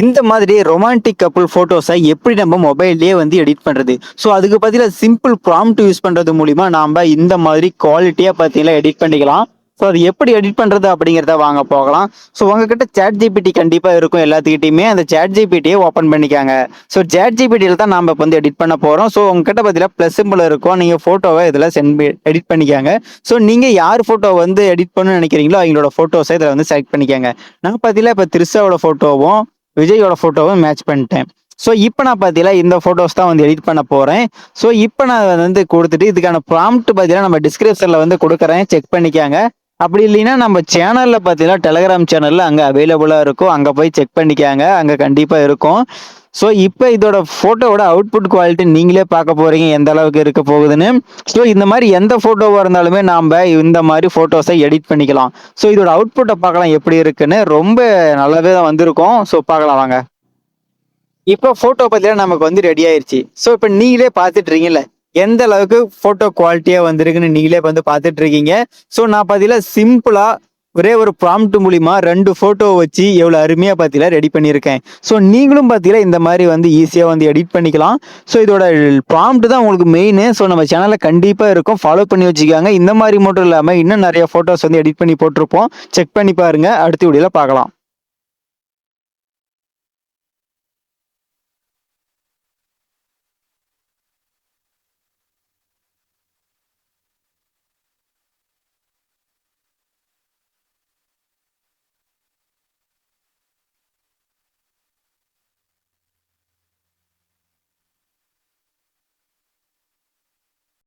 இந்த மாதிரி romantic couple photos எப்படி நம்ம மொபைல்லயே வந்து எடிட் பண்றது? ஸோ அதுக்கு பதிலா சிம்பிள் ப்ராம்ப்ட் யூஸ் பண்றது மூலியமா நாம இந்த மாதிரி குவாலிட்டியா பார்த்தீங்கன்னா எடிட் பண்ணிக்கலாம். ஸோ அது எப்படி எடிட் பண்றது அப்படிங்கிறத வாங்க போகலாம். ஸோ உங்ககிட்ட ChatGPT கண்டிப்பா இருக்கும் எல்லாத்துக்கிட்டயுமே. அந்த ChatGPTய ஓப்பன் பண்ணிக்கங்க. ஸோ ChatGPTல தான் நாம இப்ப வந்து எடிட் பண்ண போறோம். ஸோ உங்ககிட்ட பார்த்தீங்கன்னா பிளஸ் சிம்பல் இருக்கும். நீங்க ஃபோட்டோவ இதுல எடிட் பண்ணிக்கங்க. ஸோ நீங்க யார் ஃபோட்டோ வந்து எடிட் பண்ணணும்னு நினைக்கிறீங்களோ அவங்களோட ஃபோட்டோஸ இதுல வந்து செலக்ட் பண்ணிக்கங்க. நான் பார்த்தீங்கன்னா இப்ப த்ரிஷாவோட ஃபோட்டோவும் விஜயோட ஃபோட்டோவும் மேட்ச் பண்ணிட்டேன். ஸோ இப்ப நான் பார்த்தீங்கன்னா இந்த ஃபோட்டோஸ் தான் வந்து எடிட் பண்ண போறேன். ஸோ இப்ப நான் வந்து குடுத்துட்டு இதுக்கான ப்ராம்ப்ட் பார்த்தீங்கன்னா நம்ம டிஸ்கிரிப்ஷன்ல வந்து குடுக்குறேன். செக் பண்ணிக்கங்க. அப்படி இல்லைன்னா நம்ம சேனல்ல பார்த்தீங்கன்னா டெலகிராம் சேனல்ல அங்க அவைலபிளா இருக்கும். அங்க போய் செக் பண்ணிக்கங்க. அங்க கண்டிப்பா இருக்கும். ஸோ இப்ப இதோட ஃபோட்டோவோட அவுட்புட் குவாலிட்டி நீங்களே பார்க்க போறீங்க எந்த அளவுக்கு இருக்க போகுதுன்னு. ஸோ இந்த மாதிரி எந்த ஃபோட்டோவா இருந்தாலுமே நாம இந்த மாதிரி ஃபோட்டோஸை எடிட் பண்ணிக்கலாம். ஸோ இதோட அவுட்புட்டை பார்க்கலாம் எப்படி இருக்குன்னு. ரொம்ப நல்லாவே தான் வந்திருக்கும். ஸோ பார்க்கலாம் வாங்க. இப்போ ஃபோட்டோ பார்த்தீங்கன்னா நமக்கு வந்து ரெடி ஆயிருச்சு. ஸோ இப்போ நீங்களே பார்த்துட்டு இருக்கீங்கல்ல, எந்த அளவுக்கு ஃபோட்டோ குவாலிட்டியா வந்திருக்குன்னு நீங்களே வந்து பார்த்துட்டு இருக்கீங்க. ஸோ நான் பார்த்தீங்கன்னா சிம்பிளா ஒரே ஒரு ப்ராம்ப்ட் மூலியமா 2 ஃபோட்டோ வச்சு எவ்வளோ அருமையா பார்த்தீங்கன்னா ரெடி பண்ணியிருக்கேன். ஸோ நீங்களும் பார்த்தீங்கன்னா இந்த மாதிரி வந்து ஈஸியா வந்து எடிட் பண்ணிக்கலாம். ஸோ இதோட ப்ராம்ப்ட் தான் உங்களுக்கு மெயினு. ஸோ நம்ம சேனல்ல கண்டிப்பா இருக்கும். ஃபாலோ பண்ணி வச்சுக்கோங்க. இந்த மாதிரி மட்டும் இல்லாம இன்னும் நிறைய ஃபோட்டோஸ் வந்து எடிட் பண்ணி போட்டிருப்போம். செக் பண்ணி பாருங்க. அடுத்த வீடியோல பார்க்கலாம்.